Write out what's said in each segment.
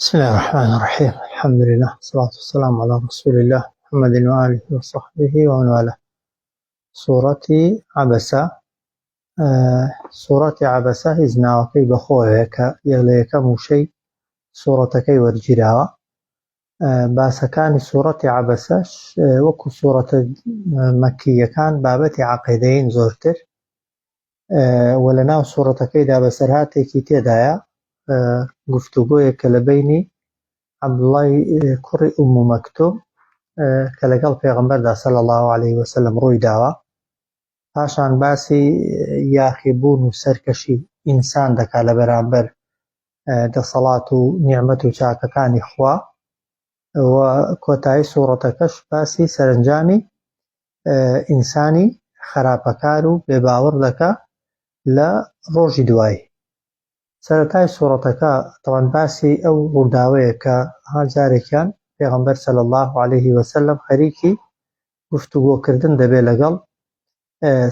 بسم الله الرحمن الرحيم. الحمد لله والصلاة والسلام على رسول الله محمد وآله وصحبه ومن والاه. سورة عبسة. سورة عبسة إزناوكي بخوهك يغليك موشي سورتكي ورجراوة. باسكان سورة عبسة وكو سورة مكية كان بابتي عقيدين زورتر. ولناو سورتكي دا بسرهاتي كي تيدايا گفتگویەکە لە بەینی عەبدوڵڵای کوڕی ئوم مەکتوم کە لەگەڵ پێغەمبەردا صلی الله عليه وسلم ڕووی داوە، پاشان باسی یاخیبوون و سەرکەشی ئینسان دەکا لە بەرامبەر دەسەڵات و نیعمەت و چاکەکانی خوا، و کۆتایی سوورەتەکەش باسی سەرنجامی ئینسانی خراپەکار و بێباوەڕ دەکا لە ڕۆژی دوایی. سەرەتای سوورەتەکە تەوان باسی ئەو ڕووداوەیە کە جارێکیان پێغەمبەر صلی الله عليه وسلم خەریکی گفتوگۆکردن دەبێت لەگەڵ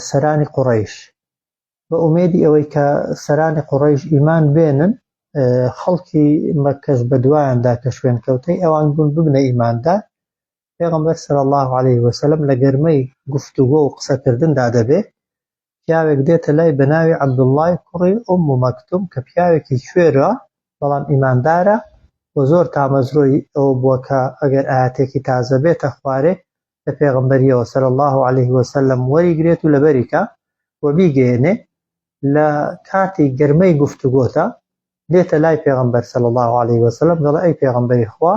سەرانی قوڕەیش، بە ئومێدی ئەوەی کە سەرانی قوڕەیش ئیمان بێنن، خەڵکی مەککەش بە دوایاندا کە شوێن کەوتەی ئەوان بوون ببنە ئیماندار. پێغەمبەر صلی الله عليه وسلم لە گەرمەی گفتوگۆ و قسەکردندا دەبێت پیاوێک دێتە لای بە ناوی عەبدوڵڵای کوڕی ئوم مەکتوم کە پیاوێکی کوێرە بەڵام ئیماندارە و زۆر تامەزرۆی ئەوە بووە کە ئەگەر ئاەتێکی تازە بێتە خوارێ لە پێغەمبەریەوە صلی الله عليه وسلم وەریگرێت و لەبەریکە و بیگەێنێ لە کاتی گەرمەی گفتوگۆتە دێتە لای پێغەمبەر صلی الله عليه وسلم دەڵێ ئەی پێغەمبەری خوا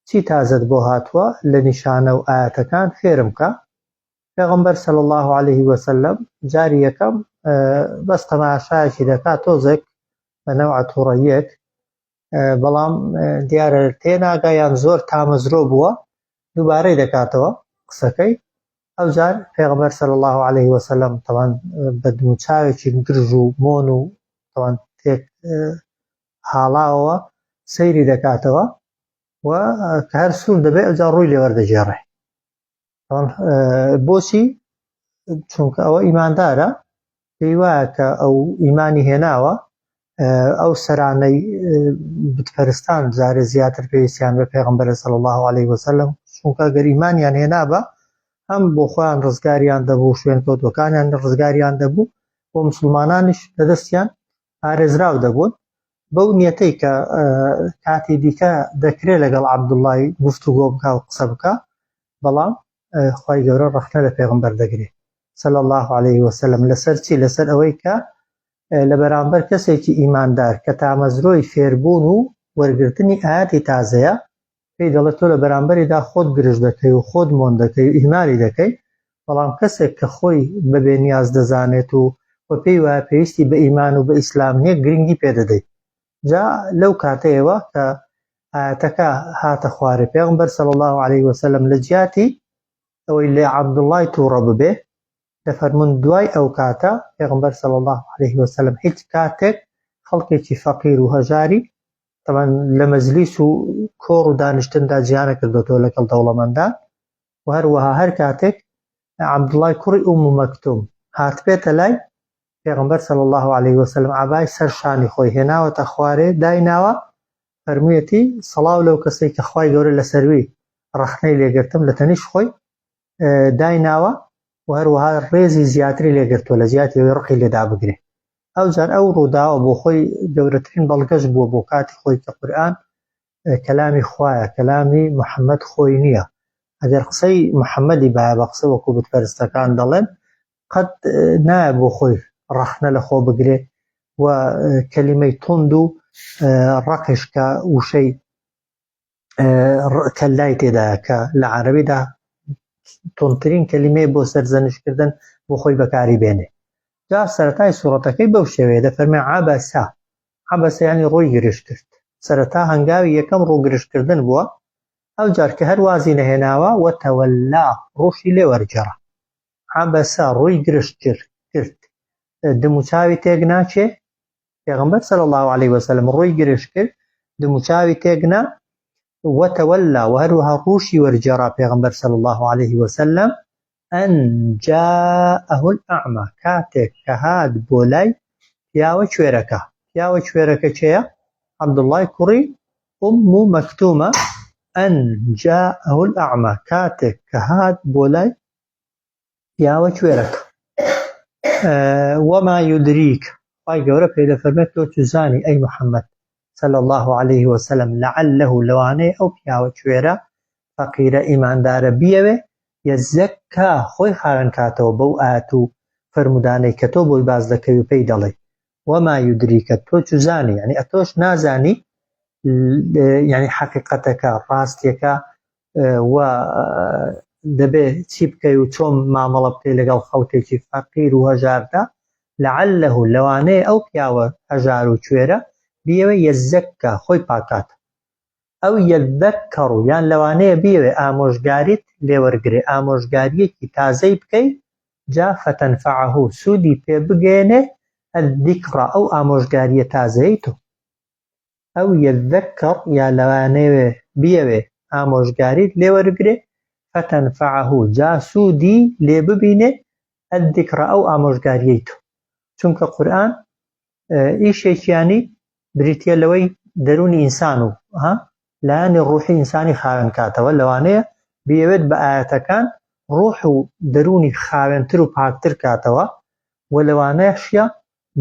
چی تازەت بۆ هاتووە لە نیشانە و ئاەتەکان فێرم کە. پێغەمبەر صلی الله عليه وسلم جاری یەکەم بەس تەماشایەکی دەکات تۆزێک بە نەوعە تووڕەیەک، بەڵام دیارە تێناگایان زۆر تامەزرۆ بووە، دووبارەی دەکاتەوە قسەکەی. ئەوجار پێغەمبەر صلی الله عليه وسلم تەوان بە دموچاوێکی گرژ و مۆن و تەوان تێک حاڵاوەوە سەیری دەکاتەوە و کە هەر سوور دەبێت ئەوجار ڕووی لێ وەردەگێڕێ. بۆچی؟ چونکە ئەوە ئیماندارە، پێی وایە کە ئەو ئیمانی هێناوە، ئەو سەرانەی بتپەرستان جارێ زیاتر پێویستیان بە پێغەمبەرە صلی الله عليه وسلم، چونکە ئەگەر ئیمانیان هێنابە هەم بۆ خۆیان ڕزگاریان دەبوو، شوێن کەوتوەکانیان ڕزگاریان دەبوو، بۆ مسلمانانیش لەدەستیان ئارێزراو دەبوون. بەو نیەتەی کە کاتی دیکە دەکرێت لەگەڵ عەبدوڵڵای گفتوگۆ بکا و قسە بکا، بەڵام خوای گەورە ڕەخنە لە پێغەمبەر دەگرێت صلی الله عليه وسلم لەسەر چی؟ لەسەر ئەوەی کە لە بەرامبەر کەسێکی ئیماندار کە تامەزرۆی فێربوون و وەرگرتنی ئاەتی تازەیە، پێی دەڵێت تۆ لە بەرامبەریدا خۆت گرژ دەکەی و خۆت مۆن دەکەی و ئیهمالی دەکەی، بەڵام کەسێک کە خۆی بەبێ نیاز دەزانێت و پێی وایە پێویستی بە ئیمان و بە ئیسلام نییە گرنگی پێدەدەیت. جا لەو کاتەیەوە کە ئاەتەکە هاتە خوارێ، پێغەمبەر صلی الله عليه وسلم لە جیاتی ئەوەی لێ عەبدوڵڵای تووڕە ببێ دەفەرمون دوای ئەو کاتە پێغەمبەر صلی الله عليه وسلم هیچ کاتێک خەڵکێکی فەقیر و هەژاری تەمان لە مەجلیس و کۆڕ و دانیشتندا جیانە کردوێتەوە لەگەڵ دەوڵەمەندان، و هەروەها هەر کاتێک عەبدوڵڵای کوڕی ئوم مەکتوم هاتبێتە لای پێغەمبەر صلی الله عليه وسلم عەبای سەر شانی خۆی هێناوەتە خوارێ دایناوە، فەرموویەتی سەڵاو لەو کەسەی کە خوای گەورە لەسەروی ڕەخنەی لێگرتم لە تەنیش خۆی دایناوە و هەروەها ڕێزی زیاتری لێگرتووە لە جیاتی ڕقی لێدا بگرێ. ئەوجار ئەو ڕووداوە بۆ خۆی گەورەترین بەڵگەش بووە بۆ کاتی خۆی کە قورئان کەلامی خوایە، کەلامی محەممەد خۆی نییە. ئەگەر قسەی محەممەدی بایە بە قسە وەکو بتپەرستەکان دەڵێن، قەت نایە بۆ خۆی ڕەخنە لە خۆ بگرێ و کەلیمەی توند و ڕقش کە وشەی کەلای تێدایە کە لە عەرەبیدا تۆنترین کەلیمەیە بۆ سەرزەنشکردن بۆ خۆی بەکاری بێنێ. جا سەرەتای سوورەتەکەی بەو شێوەیە دەفەرمێ عەبەسە. عەبەسە یعنی ڕووی گرژ کرد. سەرەتا هەنگاوی یەکەم ڕووگرژکردن بووە، ئەوجار کە هەر وازی نەهێناوە وەتەوەلا ڕووشی لێ وەرجێڕا. عەبەسە ڕووی گرژ کرد، دموچاوی تێک ناچێ. پێغەمبەر صلی الله عليه وسلم ڕووی گرژ کرد، دموچاوی تێک نا، وتولى وهروها روشي ورجرا پیغمبر صلى الله عليه وسلم أن جاءه الأعمى كاتك كهاد بولاي ياوە کوێرەکە چێە؟ عەبدوڵڵای کوڕی أم مكتومة أن جاءه الأعمى كاتك كهاد بولاي يا وشويرك وما يدريك طيب جورب إذا فرمت له تزاني أي محمد صلى الله عليه وسلم لعله لواني أو يا وشويرة فقير إيمان دار بيوه يزكى خوي خارن كاتو بو آتو فرموداني كتو بو باز دكيو بيدالي وما يدريك تو تزاني يعني أتوش نازاني يعني حقيقتك راستيك و دەبێ چی بکەی و چۆن مامەڵە بکەی لەگەڵ خەڵکێکی فەقیر و هەژاردا لەعەلەه لەوانەیە ئەو پیاوە هەژار و کوێرە بیەوێ یەزەککە خۆی پاکات ئەو یەذەکەڕ یان لەوانەیە بیەوێ ئامۆژگاریت لێوەرگرێ ئامۆژگاریەکی تازەی بکەی جا فەتەنفەعەه سوودی پێ بگەێنێ الذیکڕە ئەو ئامۆژگاریە تازەی تۆ ئەو یەذەکەڕ یا لەوانەیە بیەوێ ئامۆژگاریت لێوەرگرێ فتنفعه جا سودی لێ ببینێ الذکر ئەو ئامۆژگاریەی تۆ چونکە قورئان ئیشێکیانی بریتیە لەوەی دەرونی ئینسان و لایەنی ڕوحی ئینسانی خاوێن کاتەوە لەوانەیە بێوێت بە ئاەتەکان ڕوح و دەرونی خاوێنتر و پاکتر کاتەوە و لەوانەیەشیە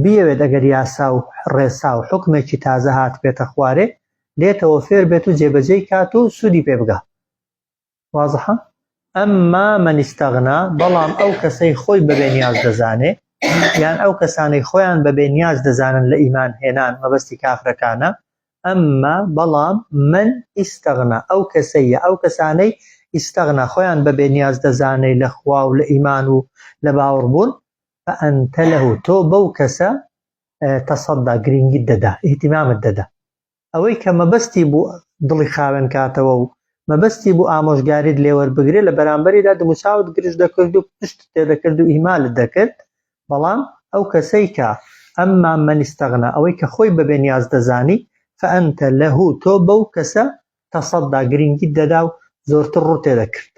بیەوێت ئەگەر یاسا و ڕێسا و حکمێکی تازە هات بێتە خوارێ لێتەوە فێر بێت و جێبەجێی کات و سودی پێ بگات واضحە ئەمما من ئیستەغنا بەڵام ئەو کەسەی خۆی بەبێ نیاز دەزانێ یان ئەو کەسانەی خۆیان بەبێ نیاز دەزانن لە ئیمان هێنان مەبەستی کافرەکانە ئەمما بەڵام من ئیستەغنا ئەو کەسەیە ئەو کەسانەی ئیستەغنا خۆیان بەبێ نیاز دەزانێ لە خوا و لە ئیمان و لە باوەڕبوون فەئەنتە لەهو تۆ بەو کەسە تەسەدا گرنگیت دەدا ئیهتیمامت دەدا ئەوەی کە مەبەستی بوو دڵی خاوێن کاتەوە و مەبەستی بوو ئامۆژگاریت لێوەربگرێ لە بەرامبەریدا دموچاوت گرش دەکرد و پشت تێدەکرد و ئیمالت دەکرد بەڵام ئەو کەسەی کە ئەمما من ئیستەغنا ئەوەی کە خۆی بەبێ نیاز دەزانی فەئەنتە لەهو تۆ بەو کەسە تەسەدا گرنگیت دەدا و زۆرتر ڕوو تێدەکرد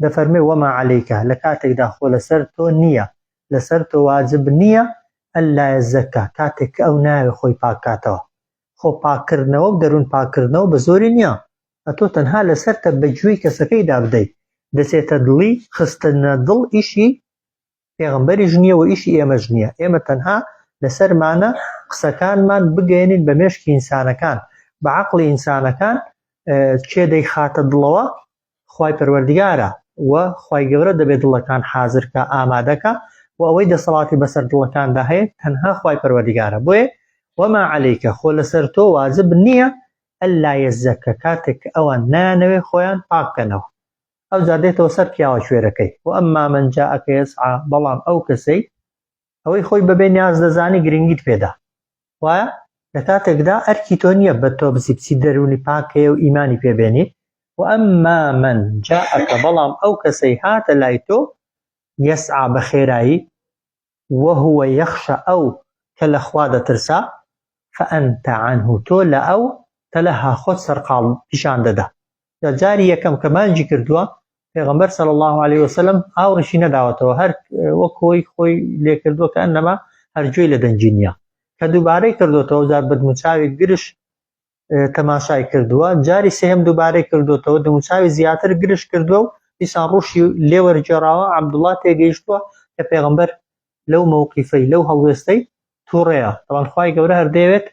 دەفەرمێ وەما عەلەیکە لە کاتێکدا خۆ لەسەر تۆ نییە لەسەر تۆ واجب نییە ئەللا یەزەککە کاتێک کە ئەو ناوێ خۆی پاکاتەوە خۆ پاکردنەوە و دەروون پاکردنەوە بە زۆری نییە ئەتۆ تەنها لەسەرتە بەگوێی کەسەکەیدا بدەیت دەچێتە دڵی خستنە دڵ ئیشی پێغەمبەریش نییە و ئیشی ئێمەش نییە ئێمە تەنها لەسەرمانە قسەکانمان بگەێنین بە مێشکی ئینسانەکان بە عەقڵی ئینسانەکان کێ دەیخاتە دڵەوە خوای پەروەردگارە و خوای گەورە دەبێت دڵەکان حازرکە ئامادەکە و ئەوەی دەسەڵاتی بەسەر دڵەکاندا هەیە تەنها خوای پەروەردگارە بۆیە وەما عەلەیکە خۆ لەسەر تۆ واجب نییە ئەللا یەزەککە کاتێک ئەوان نانەوێ خۆیان پاککەنەوە ئەو جا دێتەوە سەر پیاوە کوێرەکەی و ئەمما من جاءەکە یەسعا بەڵام ئەو کەسەی ئەوەی خۆی بەبێ نیاز دەزانی گرنگیت پێدا وایە لە کاتێکدا ئەرکی تۆ نییە بە تۆ بچی دەرونی پاکەیە و ئیمانی پێبێنی و ئەمما من جاءەکە بەڵام ئەو کەسەی هاتە لای تۆ یەسعا بە خێرایی وهو یەخشە ئەو کە لە خوا دەترسا فەئەنتە عنه تۆ لە ئەو تەلەها خۆت سەرقاڵ پیشان دەدا جاری یەکەم کە مانجی کردووە پێغەمبەر صلی الله عليه وسلم ئاوڕشی نەداوەتەوە هەر وەکۆی خۆی لێ کردووە کە ئەنەما هەرگوێی لە دەنجی نییە کە دووبارەی کردوتەوە جار بەدموچاوی گرش تەماشای کردووە جاری سێهم دووبارەی کردوتەوە دموچاوی زیاتر گرش کردووە و دیسان ڕوشی لێوەرجێڕاوە عەبدوڵڵا تێگەیشتووە کە پێغەمبەر لەو مەوقیفەی لەو هەڵوێستەی تووڕەیە تەڵان خوای گەورە هەر دەیەوێت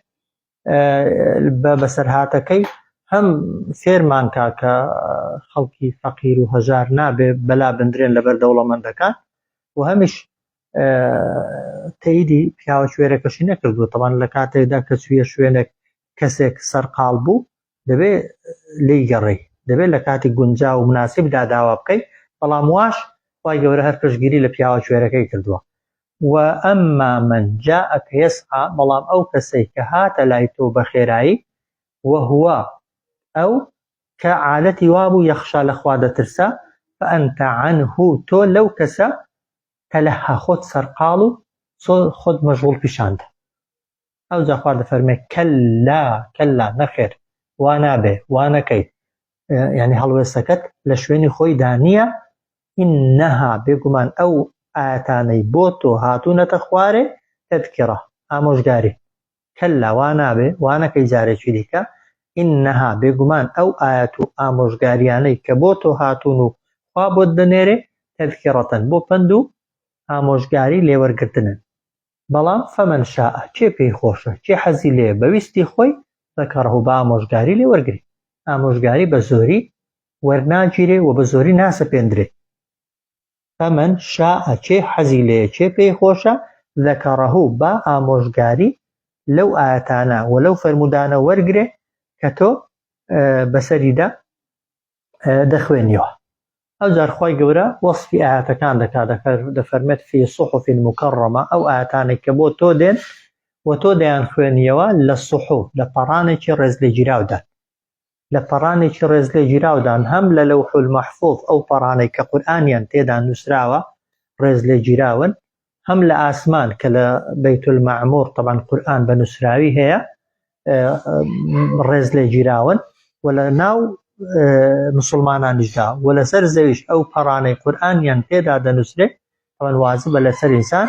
بە بەسەرهاتەکەی هەم فێرمان کا کە خەڵکی فەقیر و هەژار نابێ بەلا بندرێن لەبەر دەوڵەمەندەکان و هەمیش تەییدی پیاوە کوێرەکەشی نەکردووە تەڵان لە کاتێکدا کە چوویە شوێنێک کەسێک سەرقاڵ بوو دەبێ لێی گەڕێ دەبێت لە کاتی گونجاو و مناسبدا داوا بکەیت بەڵام واش خوای گەورە هەر پشتگیری لە پیاوە کوێرەکەی کردووە و ئەمما من جاءەکە یەسعا بەڵام ئەو کەسەی کە هاتە لای تۆ بە خێرایی وهو ئەو کە عادەتی وابوو یەخشا لە خوا دەترسا فەئەنتە عنه تۆ لەو کەسە تەلەها خۆت سەرقاڵ و خۆت مەشغوڵ پیشاندە ئەو جا خوا دەفەرمێ کەلا نەخێر وا نابێ وا نەکەیت یعنی هەڵوێستەکەت لە شوێنی خۆیدا نییە ئینەها بێگومان ئەو ئاەتانەی بۆ تۆ هاتوونەتە خوارێ تەذکرە ئامۆژگاری کەلا وا نابێ وا نەکەی جارێکی دیکە ئینەها بێگومان ئەو ئایەت و ئامۆژگاریانەی کە بۆ تۆ هاتوون و خوا بۆت دەنێرێ تەذکیڕەتەن بۆ پند و ئامۆژگاری لێوەرگرتنن. بەڵام فەمەن شاء چێ پێی خۆشە چێ حەزی لێ بەویستی خۆی ذەکەڕەهو بە ئامۆژگاری لێوەرگری. ئامۆژگاری بە زۆری وەرناگیرێ و بە زۆری ناسەپێندرێ. فەمەن شاء چێ حەزی لێ چێ پێی خۆشە ذەکەڕەهو بە ئامۆژگاری لەو ئایەتانە و لەو فەرمودانە وەرگرێ کە تۆ بەسەریدا دەخوێنیەوە. ئەوجار خۆی گەورە وەصفی ئاەتەکان دەفەرمێت فی صحف مکەڕەمە ئەو ئاەتانێک کە بۆ تۆ دێن و تۆ دەیان خوێنیەوە لە صحف لە پەڕانێکی ڕێز لێگیراودان لە پەڕانێکی ڕێز لێگیراودان هەم لە لەوح المەحفوظ ئەو پەڕانەی کە قورئانیان تێدا نووسراوە ڕێز لێگیراون هەم لە ئاسمان کە لە بەیت المەعموور طبعاً قورئان بە نووسراوی هەیە ڕێز لێگیراون و لە ناو مسلمانانیشدا و لەسەر زەویش ئەو پەڕانەی قورئانیان تێدا دەنووسرێت ئەوەن واجبە لەسەر ئینسان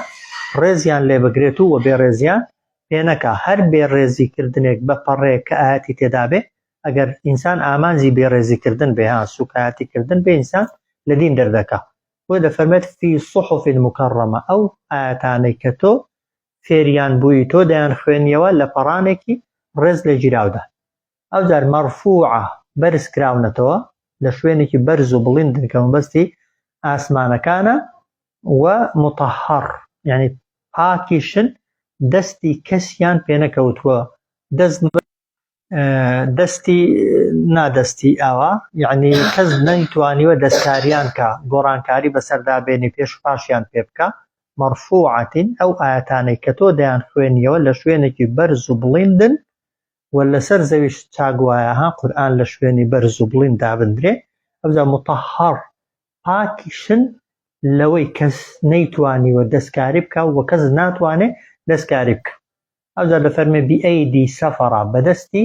ڕێزیان لێ بگرێت و بێڕێزیان پێ نەکا. هەر بێڕێزیکردنێک بە پەڕەیەک کە ئاەتی تێدا بێ ئەگەر ئینسان ئامانجی بێڕێزیکردن بێ سوکایەتیکردن بێ ئینسان لە دین دەردەکا. بۆ دەفەرمێت فی صحف مکەڕەمە ئەو ئاەتانەی کە تۆ فێریان بووی تۆ دەیان خوێنیەوە لە پەڕانێکی ڕێز لێگیراودا. ئەوجار مەرفوعە بەرز کراونەتەوە لە شوێنێکی بەرز و بڵندن کە مەبەستی ئاسمانەکانە و مطهەڕ یعنی پاکیشن دەستی کەسیان پێ نەکەوتووە دەستی نادەستی ئاوا یعنی کەس نەیتوانیوە دەستکاریان کە گۆڕانکاری بەسەردا بێنی پێش پاشیان پێ بکە. مەرفوعەتین ئەو ئاەتانەی کە تۆ دەیان خوێنیەوە لە شوێنێکی بەرز و بڵندن و لەسەر زەویش چاگوایە قورئان لە شوێنی بەرز و بڵند دابدرێ. ئەوجا مطهەڕ پاکیشن لەوەی کەس نەیتوانیوە دەستکاری بکە و کەس ناتوانێ دەستکاری بکە. ئەوجا دەفەرمێ بیئەیدی سەفەڕە بەدەستی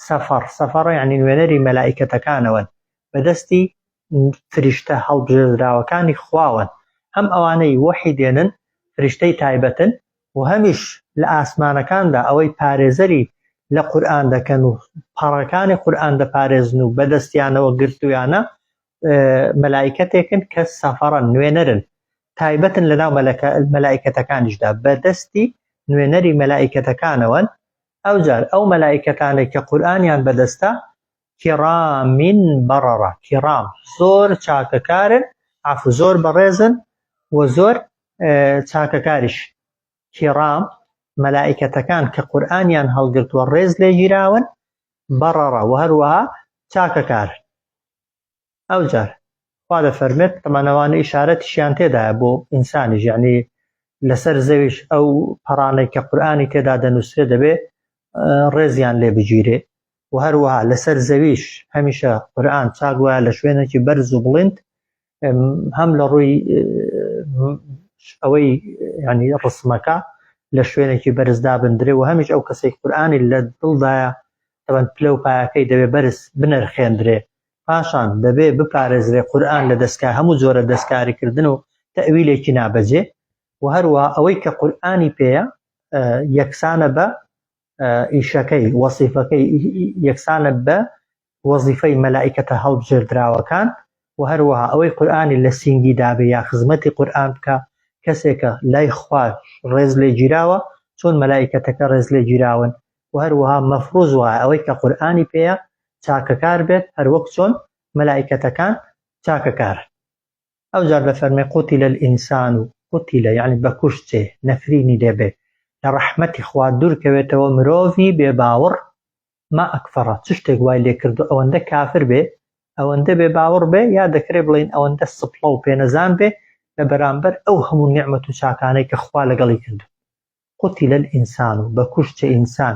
سەفەڕ سەفەڕە یعنی نوێنەری مەلائیکەتەکانەوەن بەدەستی فریشتە هەڵبژێردراوەکانی خواون هەم ئەوانەی وەحی دێنن فریشتەی تایبەتن و هەمیش لە ئاسمانەکاندا ئەوەی پارێزەری لە قورئان دەکەن و پەڕەکانی قورئان دەپارێزن و بەدەستیانەوە گرتویانە مەلائیکەتێکن کە سەفەڕن نوێنەرن تایبەتن لەناو مەلائیکەتەکانیشدا بەدەستی نوێنەری مەلائیکەتەکانەوەن. ئەوجار ئەو مەلائیکەتانێک کە قورئانیان بەدەستە کیڕامین بەڕەڕە کیڕام زۆر چاکەکارن زۆر بەڕێزن و زۆر چاکەکاریش. کیڕام مەلائیکەتەکان کە قورئانیان هەڵگرتووە ڕێز لێگیراون بەڕەڕە و هەروەها چاکەکارن. ئەوجار خوا دەفەرمێت تەمەنەوانە ئیشارەتیشیان تێدایە بۆ ئینسانیش یعنی لەسەر زەویش ئەو پەڕانەی کە قورئانی تێدا دەنووسرێ دەبێ ڕێزیان لێ بگیرێ و هەروەها لەسەر زەویش هەمیشە قورئان چاگوایە لە شوێنێکی بەرز و بڵند هەم لە ڕووی ئەوەی ینی ڕسمەکە لە شوێنێکی بەرزدا بندرێ و هەمیش ئەو کەسێک قورئانی لە دڵدایە تەبەن پلە و پایەکەی دەبێ بەرز بنرخێندرێ پاشان دەبێ بپارێزرێ قورئان لە دەستکار هەموو جۆرە دەستکاریکردن و تەئویلێکی نابەجێ و هەروە ئەوەی کە قورئانی پێیە یەکسانە بە ئیشەکەی وەسیفەکەی یەکسانە بە وەزیفەی مەلائیکەتە هەڵبژێردراوەکان و هەروەها ئەوەی قورئانی لە سینگی دابێ یا خزمەتی قورئان بکە کەسێکە لای خوا ڕێز لێگیراوە چۆن مەلائیکەتەکە ڕێز لێگیراون و هەروەها مەفروض وایە ئەوەی کە قورئانی پێیە چاکەکار بێت هەروەک چۆن مەلائیکەتەکان چاکەکارن. ئەوجار دەفەرمێ قوتیلە الئینسان و قوتیلە یعنی بە کوشتێ نەفرینی دەبێت لە ڕەحمەتی خوا دوورکەوێتەوە مرۆڤی بێباوەڕ ما ئەکفەڕە چ شتێک وای لێ کردو ئەوەندە کافر بێ ئەوەندە بێباوەڕ بێ یا دەکرێت بڵێن ئەوەندە سپڵە و پێنەزان بێ لە بەرامبەر ئەو هەموو نیعمەت و چاکانەی کە خوا لەگەڵی کردو. قوتیلە الئینسان و بە کوشتێ ئینسان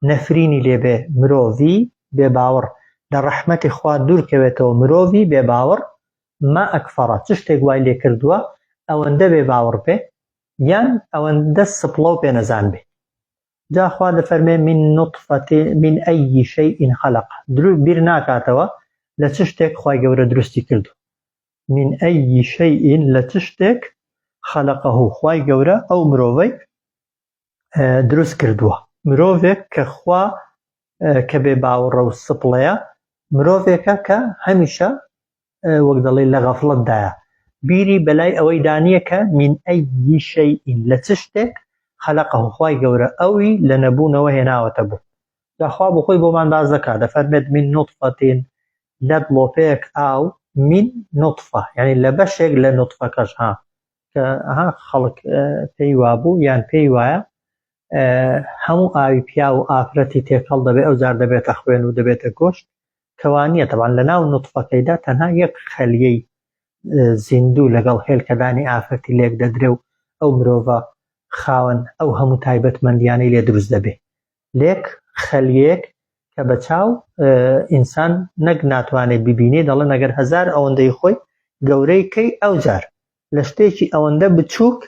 نەفرینی لێبێ مرۆڤی بێباوەڕ لە ڕەحمەتی خوا دوورکەوێتەوە مرۆڤی بێباوەڕ ما ئەکفەڕە چ شتێک وای لێ کردووە ئەوەندە بێباوەڕ بێ یان ئەوەندە سپڵە و پێنەزان بێ. جا خوا دەفەرمێ من نوطفەتێ من ئەی شەیئین خەلەق بیر ناکاتەوە لە چ شتێک خوای گەورە دروستی کردو. من ئەی شەیئین لە چ شتێک خەلەقەهو خوای گەورە ئەو مرۆڤەی دروست کردووە. مرۆڤێک کە خوا کە بێ باوەڕە و سپڵەیە مرۆڤێکە کە هەمیشە وەک دەڵێ لە غەفڵەتدایە، بیری بەلای ئەوەی دانیە کە من ئەی شەیئین لە چ شتێک خەلەقەهو خوای گەورە ئەوی لە نەبوونەوە هێناوەتە بوو. جاخوا بۆ خۆی بۆمان باز دەکات دەفەرمێت من نوطفەتین لە دڵۆپەیەک ئاو من نوطفە یعنی لە بەشێک لە نوطفەکەش کە خەڵک پێی وابوو یان پێی وایە هەموو ئاوی پیا و ئافرەتی تێکەڵ دەبێت ئەو جار دەبێتە خوێن و دەبێتە گۆشت کەوانیە تەبان لە ناو نوطفەکەیدا تەنها یەک خەلیەی زیندوو لەگەڵ هێلکەدانی ئافرەتی لێک دەدرێ و ئەو مرۆڤە خاوەن ئەو هەموو تایبەتمەندیانەی لێ دروست دەبێ لێک خەلیەک کە بە چاو ئینسان نەک ناتوانێت ببینێ دەڵێن ئەگەر هەزار ئەوەندەی خۆی گەورەی کەی ئەو جار لە شتێکی ئەوەندە بچووک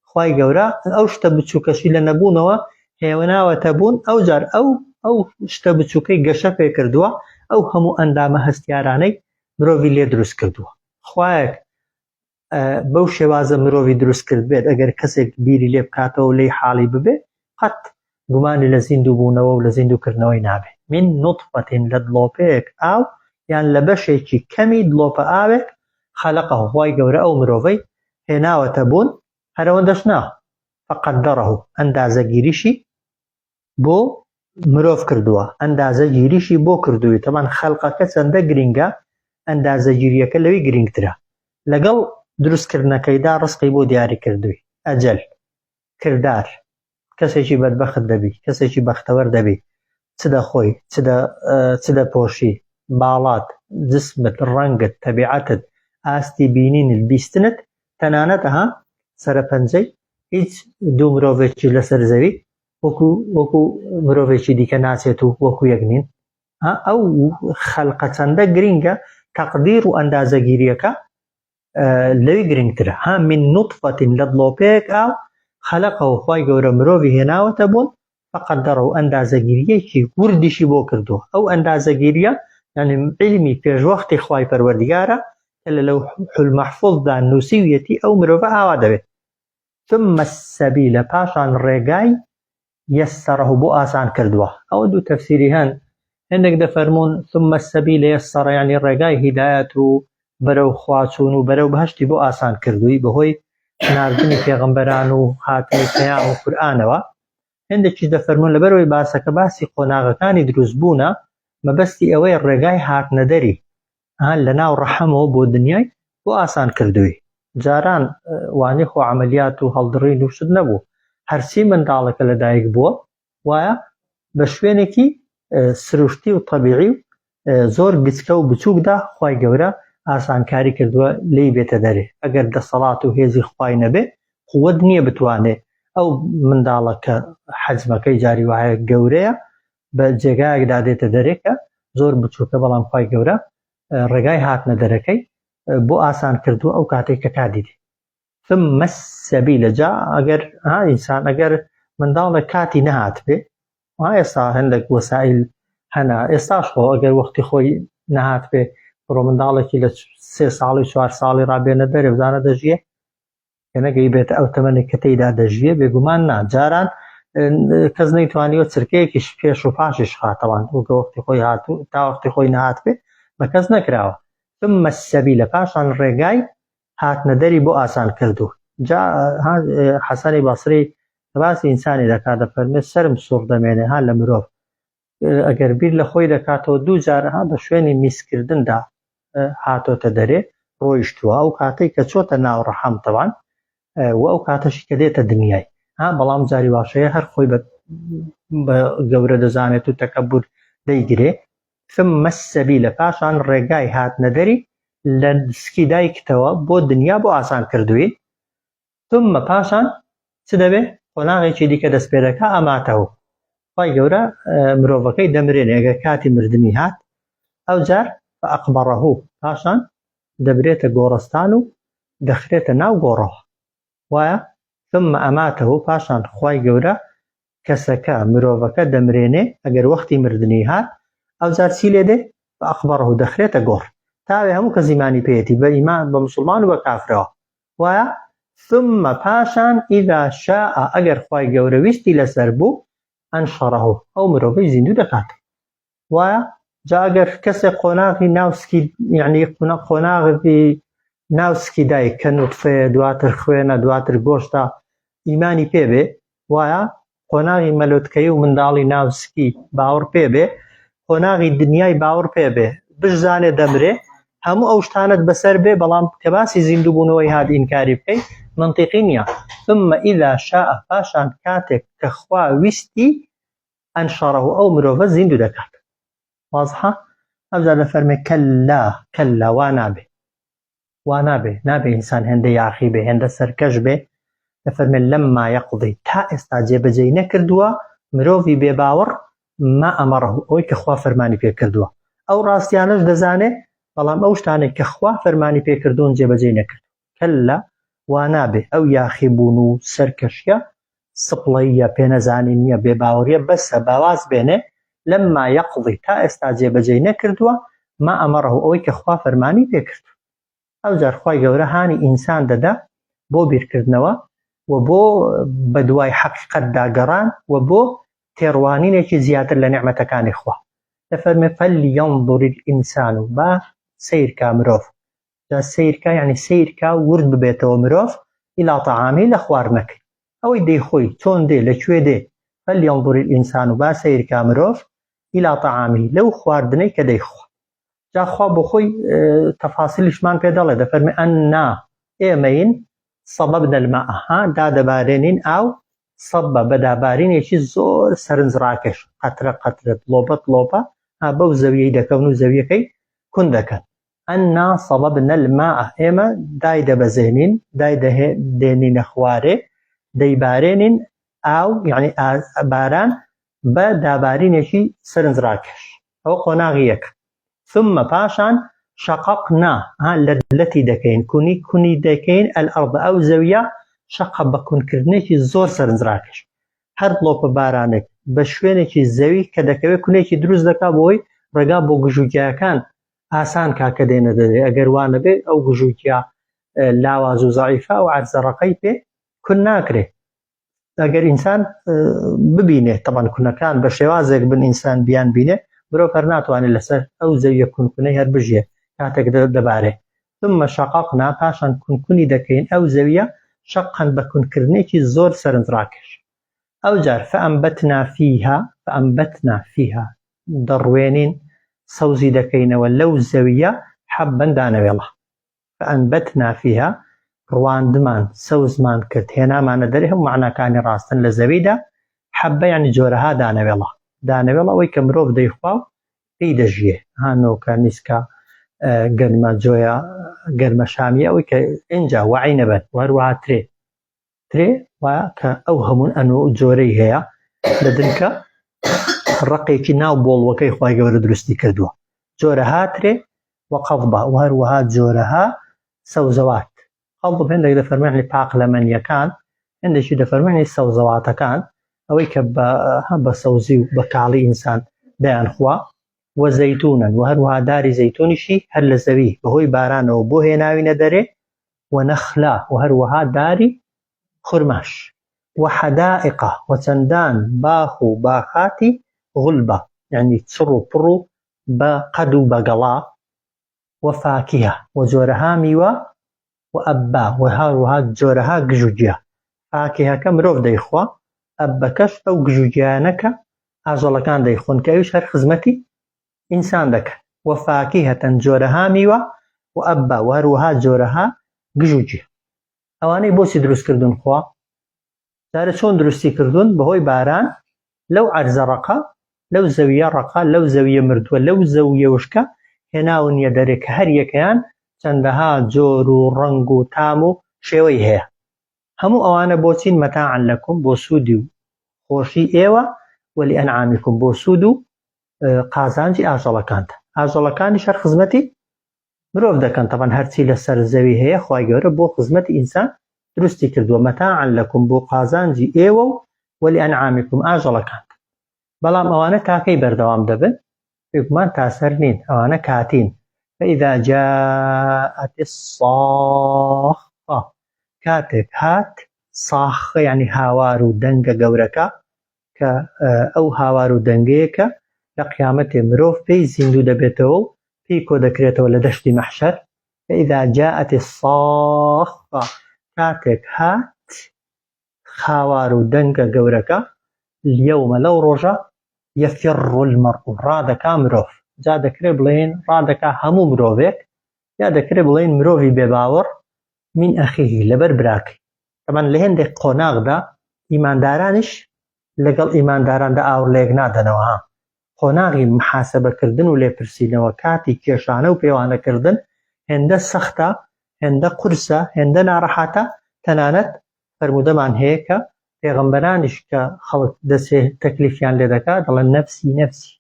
خوای گەورە ئەو شتە بچووکەشی لە نەبوونەوە هێوەناوەتە بوون ئەو جار ئەو شتە بچووکەی گەشە پێ کردووە ئەو هەموو ئەندامە هەستیارانەی مرۆڤی لێ دروست کردووە. خوایەک بەو شێوازە مرۆڤی دروست کرد بێت ئەگەر کەسێک بیری لێ بکاتەوە لی حاڵی ببێ قەت گومانی لە زیندوو بوونەوە و لە زیندووکردنەوەی نابێ. من نوطفەتین لە دڵۆپەیەک ئاو یان لە بەشێکی کەمی دڵۆپە ئاوێک خەلەقەهو خوای گەورە ئەو مرۆڤەی هێناوەتە بوون هەرەوەندەش نا فەقەدەرەهو ئەندازەگیریشی بۆ مرۆڤ کردووە ئەندازەگیریشی بۆ کردووی تەمان خەڵقەکە چەندە گرینگە ئەندازەگیریەکە لەوی گرنگترە لەگەڵ دروستکردنەکەیدا ڕزقی بۆ دیاری کردووی ئەجەل کردار کەسێکی بەدبەخت دەبی کەسێکی بەختەوەر دەبی چ دەخۆی چ دەپۆشی باڵات جسمت ڕەنگت تەبیعەتت ئاستی بینینت بیستنت تەنانەت سەرپەنجەی هیچ دوو مرۆڤێکی لەسەر زەوی وەکو مرۆڤێکی دیکە ناچێت و وەکو یەک نین ئەو خەلقە چەندە گرینگە تەقدیر و ئەندازەگیریەکە لەوی گرنگترە من نوطفەتین لە دڵۆپەیەک ئاو خەلەقەهو خوای گەورە مرۆڤی هێناوەتە بوون فەقەدەرەهو ئەندازەگیریەکی وردیشی بۆ کردووە ئەو ئەندازەگیریە یعنی علمی پێشوەختی خوای پەروەردگارە کە لە لەوحول مەحفوظدا نووسیویەتی ئەو مرۆڤە ئاوا دەبێت ثم السەبیلە پاشان ڕێگای یەسەرەهو بۆ ئاسان کردووە ئەوە دوو تەفسیری هەن هەندێک دەفەرمون ثم السەبیلە یەسەرە یعنی ڕێگای هیدایەت و بەرەو خواچوون و بەرەو بەهەشتی بۆ ئاسان کردووی بەهۆی ناردنی پێغەمبەران و هاتنی پەیام و قورئانەوە هەندێکیش دەفەرمون لەبەرەوەی باسەکە باسی قۆناغەکانی دروست بوونە مەبەستی ئەوەی ڕێگای هاتنەدەری لە ناو ڕەحەمەوە بۆ دنیای بۆ ئاسان کردووی جاران وانی خۆ عەمەلیات و هەڵدڕین و شت نەبوو هەرچی منداڵەکە لەدایک بووە وایە بە شوێنێکی سروشتی و طەبیعی و زۆر گچکە و بچووکدا خوای گەورە ئاسانکاری کردووە لی بێتە دەرێ ئەگەر دەسەڵات و هێزی خوای نەبێ قووەت نییە بتوانێ ئەو منداڵەکە حەجمەکەی جاری وایە گەورەیە بە جێگایەکدا دێتە دەرێکە زۆر بچووکە بەڵام خوای گەورە ڕێگای هاتنە دەرەکەی بۆ ئاسان کردووە ئەو کاتێک کە کادیدێ ثم السەبیلە جا ئەگەر ئینسان ئەگەر منداڵێک کاتی نەهات بێ ئێستا هەندێک وەسائل هەنا ئێستاش خۆ ئەگەر وەختی خۆی نەهات بێ بڕۆ منداڵێکی لە 3 ساڵی 4 ساڵی ڕابێنە دەرێ بزانە دەژیە کە نەگەی بێتە ئەو تەمەنێک کە تێیدا دەژیە بێگومان نا جاران کەس نەیتوانیوە چرکەیەکیش پێش و پاشیش خاتەوان وەکە وەختی خۆی هاتوو تا وەختی خۆی نەهات بێ بە کەس نەکراوە ثم السەبیلە پاشان ڕێگای هاتنەدەری بۆ ئاسان کردووە جا حەسەنی بەسری باسی ئینسانی دەکات دەفەرمێت سەرم سوڕ دەمێنێ لە مرۆڤ ئەگەر بیر لە خۆی دەکاتەوە دوو جار بە شوێنی میسکردندا هاتۆتە دەرێ ڕۆیشتووە ئەو کاتەی کە چۆتە ناو ڕەحەم تەوان و ئەو کاتەشی کە دێتە دنیای بەڵام جاری واشەیە هەر خۆی بە گەورە دەزانێت و تەکەببور دەیگرێ ثم السەبیلە پاشان ڕێگای هاتنەدەری لە دسکی دایکتەوە بۆ دنیا بۆ ئاسان کردووی ثم پاشان چ دەبێ قۆناغێکی دیکە دەست پێ دەکا ئەماتەوە خوای گەورە مرۆڤەکەی دەمرێنێ ئەگەر کاتی مردنی هات ئەو جار فەئەقبەڕەهو پاشان دەبرێتە گۆڕستان و دەخرێتە ناو گۆڕەوە وایە ثم ئەماتەوە پاشان خوای گەورە کەسەکە مرۆڤەکە دەمرێنێ ئەگەر وەختی مردنی هات ئەو جار چی لێ دێ فەئەقبەڕەهو دەخرێتە گۆڕ تاوێ هەموو کە زیمانی پێیەتی بە ئیمان بە موسڵمان و بە کافرەوە وایە ثم پاشان ئیذا شاء ئەگەر خوای گەورە ویستی لەسەر بوو ئەنشەڕەهو ئەو مرۆڤەی زیندوو دەکات وایە جا ئەگەر کەسێک قۆناغی ناوسکی یعنی قۆناغی ناوسکی دایک کە نوتفەیە دواتر خوێنە دواتر گۆشتە ئیمانی پێبێ وایە قۆناغی مەلۆتکەی و منداڵی ناوسکی باوەڕ پێبێ قۆناغی دنیای باوەڕ پێبێ بشزانێ دەمرێ هەموو ئەو شتانت بەسەر بێ بەڵام کە باسی زیندووبوونەوەی هات ئینکاری بکەی منطقی نییە ثم إذا شاء پاشان کاتێک کە خوا ویستی ئەنشەڕەه ئەو مرۆڤە زیندوو دەکات واضحە ئەوجا دەفەرمێ کەلا وا نابێ نابێ ئینسان هێندە یاخی بێ هێندە سەرکەش بێ دەفەرمێ لەمما یەقضی تا ئێستا جێبەجێی نەکردووە مرۆڤی بێباوەڕ ما ئەمەڕەه ئەوەی کە خوا فەرمانی پێ کردووە ئەو ڕاستیانەش دەزانێ بەڵام ئەو شتانێک کە خوا فەرمانی پێ کردوون جێبەجێ نەکرد کەلا وا نابێ ئەو یاخی بوون و سەرکەشیە سپڵەیە پێنەزانینیە بێباوەڕیە بەسە باواز بێنێ لەمما یەقضی تا ئێستا جێبەجێی نەکردووە ما ئەمەڕەه ئەوەی کە خوا فەرمانی پێ کرد ئەوجار خوای گەورە هانی ئینسان دەدا بۆ بیرکردنەوە و بۆ بەدوای حەقیقەتدا گەڕان و بۆ تێڕوانینێکی زیاتر لە نێعمەتەکانی خوا دەفەرمێ فەلیەنظر الئینسان با سیرکا مرۆڤ جا سیرکا یعنی سیرکا ورد ببێتەوە مرۆڤ ئیلا طعامی لە خواردنەکەی ئەوەی دەیخۆی چۆن دێ لەکوێ دێ فەلیەنظر الئینسان با سیرکا مرۆڤ ئیلا طعامی لەو خواردنەی کە دەیخوا جا خوا بۆ خۆی تەفاسیلیشمان پێ دەڵێ دەفەرمێ ئەننا ئێمەین صەبەبنە الماء دادەبارێنین ئاو صەبە بەدابارینێکی زۆر سەرنجڕاکێش قەترە قەترە لۆپە لۆپە بەو زەویەی دەکەون و زەویەکەی کون دەکەن ئەننا صەبەبنە الماء ئێمە دای دەبەزێنین دای دێنینە خوارێ دەیبارێنین ئاو یعنی باران بە دابارینێکی سەرنجڕاکێش ئەو قۆناغی یەکە ثم پاشان شققنا لەتی دەکەین کونی دەکەین الأرض ئەو زەویە شەقە بە کونکردنێکی زۆر سەرنجڕاکێش هەر لۆپە بارانێک بە شوێنێکی زەوی کە دەکەوێت کونێکی دروست دەکات بۆی ڕێگا بۆ گژوگیاکان ئاسان کاکە دێنە دەدرێت ئەگەر وانە بێ ئەو گژوگیا لاواز و زەعیفە و عەرزەڕەقەی پێ کون ناکرێت ئەگەر ئینسان ببینێت تەبەن کونەکان بە شێوازێک بن ئینسان بیان بینێ مرۆڤ هەر ناتوانێت لەسەر ئەو زەویە کونکونەی هەر بژێ کاتێک دەبارێ ثم شققنا پاشان کونکونی دەکەین ئەو زەویە شەقەن بە کونکردنێکی زۆر سەرنجڕاکێش ئەوجار فەئەنبەتنا فیها دەڕوێنین سەوزی دەکەینەوە لەو زەویە حەبەن دانەوێڵە فەئەنبەتنا فیها ڕواندمان سەوزمان کرد هێنامانە دەرێ هەموو معناکانی ڕاستن لە زەویدا حەبە یعنی جۆرەها دانەوێڵە دانەوێڵە ئەوەی کە مرۆڤ دەیخوا و پێی دەژیێ هانۆکە نیسکە گەرمە جۆیە گەرمە شامیە ئەوەی کە ئینجا وعی نەبێت وهروەها ترێ وایە کە ئەو هەموون ئەنۆ جۆرەی هەیە لە دنکە ڕقێکی ناو بۆڵوەکەی خوای گەورە دروستی کردووە جۆرەها ترێ و قەضبە وهروەها جۆرەها سەوزەوات قەڵب هێندێک دەفەرمێنی پاق لە مەنیەکان هێندێکی دەفەرمێنی سەوزەواتەکان ئەوەی کە بە سەوزی و بە کاڵی ئینسان دەیان خوا و زەیتونن و هەروەها داری زەیتونیشی هەر لە زەوی بەهۆی بارانەوە بۆ هێناوینە دەرێ و نەخلا و هەروەها داری خورماش و حەدائقە و چەندان باخ و باخاتی غولبە یعنی چڕ و پڕ و بە قەد و بەگەڵا و فاکیهە و جۆرەها میوە و ئەبا و هەروەها جۆرەها گژوگیا فاکیهەکە مرۆڤ دەیخوا ئەبەکەش ئەو گژوگیانەکە ئاژەڵەکان دەیخۆن کە ئەویش هەر خزمەتی ئینسان دەکەن و فاکیهەتەن جۆرەها میوە و ئەبا و هەروەها جۆرەها گژوگیا ئەوانەی بۆچی دروستکردون خوا جارە چۆن دروستی کردوون بەهۆی باران لەو عەرزە ڕەقە لەو زەویە ڕەقە لەو زەویە مردووە لەو زەویە وشکە هێناونیە دەرێ کە هەر یەکەیان چەندەها جۆر و ڕەنگ و تام و شێوەی هەیە هەموو ئەوانە بۆچین مەتاعن لەکم بۆ سوودی و خۆشی ئێوە وەلیئەنعامیکم بۆ سوود و قازانجی ئاژەڵەکانتە ئاژەڵەکانی شەر خزمەتی مرۆڤ دەکەن تەبەن هەرچی لەسەر زەوی هەیە خوای گەورە بۆ خزمەتی ئینسان دروستی کردووە مەتاعن لەکم بۆ قازانجی ئێوە و وەلیئەنعامیکم ئاژەڵەکانتە بەڵام ئەوانە تاکەی بەردەوام دەبن پێکمان تاسەر نین ئەوانە کاتین فإذا جاءت الصاخة کاتێک هات ساخە یعنی هاوار و دەنگە گەورەکە کە ئەو هاوار و دەنگەیەکە لە قیامەتێ مرۆڤ پێی زیندوو دەبێتەوە و پێی کۆ دەکرێتەوە لە دەشتی مەحشەر فإذا جاءت الصاخة کاتێک هات خاوار و دەنگە گەورەکە اليومە لەو ڕۆژە يفر المرء ڕادەکا مرۆڤ جا دەکرێت بڵێن ڕادەکا هەموو مرۆڤێک یا دەکرێت بڵێن مرۆڤی بێباوەڕ من ئەخیه لەبەر براکەی طبعاً لە هێندێک قۆناغدا ئیماندارانش لەگەڵ ئیمانداراندا ئاور لەیەک نادەنەوە قۆناغی محاسەبەکردن و لێپرسینەوە کاتی کێشانە و پێوانەکردن هێندە سەختە هێندە قورسە هێندە ناڕەحاتە تەنانەت فەرمودەمان هەیە کە پێغەمبەرانیش کە خەڵک دەسێ تەکلیفیان لێ دەکات دەڵێن نەفسی نەفسی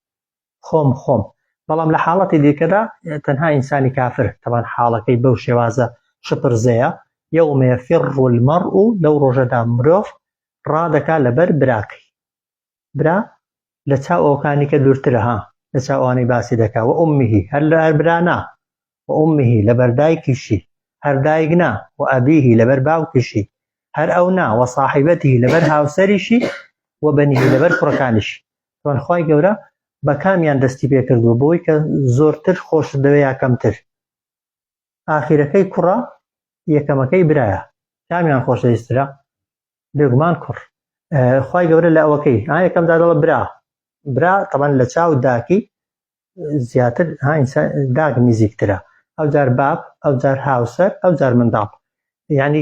خۆم خۆم بەڵام لە حاڵەتی دیکەدا تەنها ئینسانی کافر طبعاً حاڵەکەی بەو شێوازە شپرزەیە يوم يفر المرء لەو ڕۆژەدا مرۆڤ ڕادەکا لەبەر براکەی برا لە چاو ئەوکانی کە دوورترە لە چاو ئەوانەی باسی دەکا و ئوممیهی هەر لە برا و ئوممیهی لەبەر دایکیشی هەر دایک نا و ئەبیهی لەبەر باوکیشی هەر ئەو نا و صاحبەتی لەبەر هاوسەریشی و بەنیهی لەبەر کوڕەکانیشی طبعاً خوای گەورە بە کامیان دەستی پێ کردووە بۆی کە زۆرتر خۆش دەوێ یا کەمتر ئاخیرەکەی کوڕە یەکەمەکەی برایە کامیان خۆشەویسترە بێگومان کوڕ خوای گەورە لە ئەوەکەی یەکەمدا دەڵێ برا طبعاً لە چاو داکی زیاتر داک نزیکترە ئەوجار باب ئەوجار هاوسەر ئەوجار منداڵ یعنی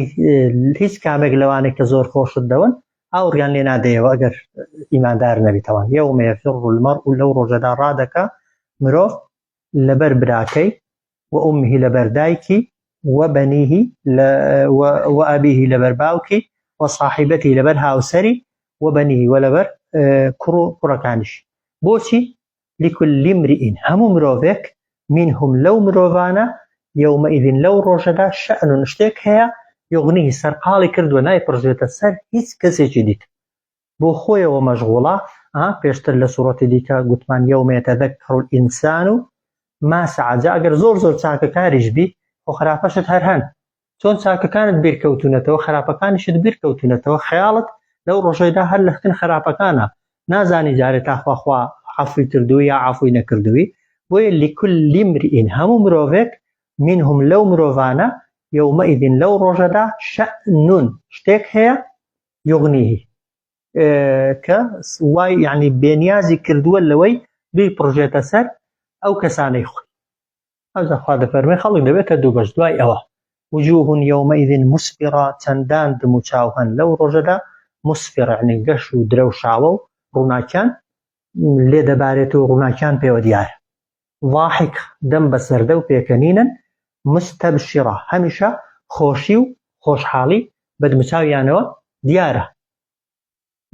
هیچ کامێک لەوانێک کە زۆر خۆشت دەون ئاوڕیان لێ نادەیەوە ئەگەر ئیماندار نەبیتەوە يوم يفر المرء لەو ڕۆژەدا ڕادەکە مرۆڤ لەبەر براکەی و ئوممیهی لەبەر دایکی و بەنیهی و ئەبیهی لەبەر باوکی و صاحبەتی لەبەر هاوسەری و بەنیهی و لەبەر کوڕەکانیش بۆچی لكل امرئ هەموو مرۆڤێک منهم لەو مرۆڤانە يومئذ لەو ڕۆژەدا شەأن شتێک هەیە یغنیه سەرقاڵی کردووە نایپڕژێتە سەر هیچ کەسێکی دیت بۆ خۆیەوە مەشغوڵە پێشتر لە سوڕەتی دیکە گوتمان يوم يتذكر الإنسان ما سعى جا ئەگەر زۆر چاکەکاریش بی خۆ خراپەشت هەر هەن چۆن چاکەکانت بیرکەوتونەتەوە خراپەکانیشت بیرکەوتونەتەوە خەیاڵت لەو ڕۆژەدا هەر لەختن خراپەکانە نازانی جارێت تاخواخوا عەفوی کردووی یا عەفوی نەکردووی بۆیە لكل امرئ هەموو مرۆڤێک منهم لەو مرۆڤانە يومئذ لەو ڕۆژەدا شەأن شتێک هەیە یغنیه کە وای یعنی بێنیازی کردووە لەوەی بیپڕژێتە سەر ئەو کەسانەی خۆی ئەوجا خوا دەفەرمێ خەڵک دەبێتە دوو بەش دوای ئەوە وجوه يومئذ مسفرة چەندان دم و چاو هەن لەو ڕۆژەدا مسفرة یعنی گەش و درەوشاوە و ڕووناکیان لێ دەبارێتەوە ڕووناکیان پێوە دیارە ضاحك دەم بەسەردە و پێکەنینن مستبشرة هەمیشە خۆشی و خۆشحاڵی بەدمچاویانەوە دیارە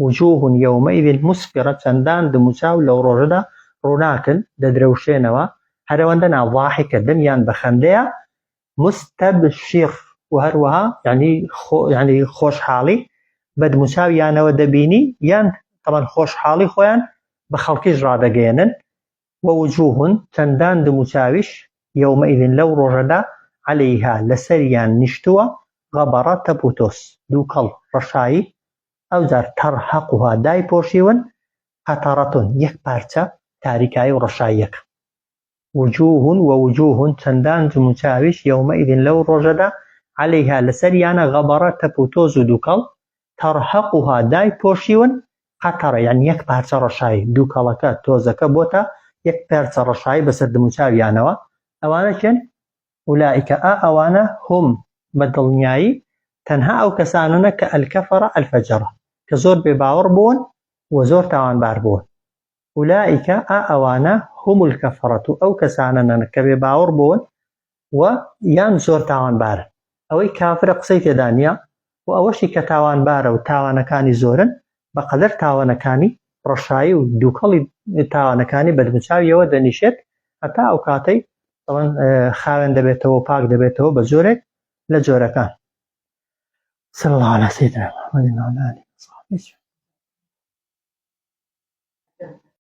وجوه يومئذ مسفرة چەندان دم و چاو لەو ڕۆژەدا ڕووناکن دەدرەوشێنەوە هەرەوەندە ضاحكە دەمیان بەخەندەیە مستبشر و هەروەها یعنی خۆشحاڵی بەدمچاویانەوە دەبینی یان طبعاً خۆشحاڵی خۆیان بە خەڵکیش ڕادەگەێنن ووجوه چەندان دم و چاویش يومئذ لەو ڕۆژەدا عليها لەسەریان نیشتووە غەبەڕە تەپوتۆس دووکەڵ ڕەشایی ئەوجار تەرهەقها دایپۆشیون قەتەرەتون یەک پارچە تاریکایی و ڕەشاییەک ووجوه چەندان دم و چاویش يومئذ لەو ڕۆژەدا عليها لەسەریانە غەبەڕە تەپوتۆز و دووکەڵ تەرهەقها دایپۆشیون قەتەرە یعنی یەک پارچە ڕەشایی دووکەڵەکە تۆزەکە بۆتە یەک پارچە ڕەشایی بەسەر دم و چاویانەوە ئەوانە چێن ئولائیکە ئەوانە هم بەدڵنیایی تەنها ئەو کەسانەنە کە ئەلکەفەرە ئەلفەجەرە کە زۆر بێباوەڕ بوون و زۆر تاوانبار بوون ئولائیکە ئەوانە هم الکەفەرەت و ئەو کەسانەنە کە بێباوەڕ بوون و یان زۆر تاوانبارن ئەوەی کافرە قسەی تێدا نییە و ئەوەشی کە تاوانبارە و تاوانەکانی زۆرن بەقەدەر تاوانەکانی ڕەشایی و دووکەڵی تاوانەکانی بەدمچاویەوە دەنیشێت هەتا ئەو کاتەی خاوێن دەبێتەوە و پاک دەبێتەوە بە جۆرێک لە جۆرەکان صلی الله علی سیدنا محمد و علی آله و صحبه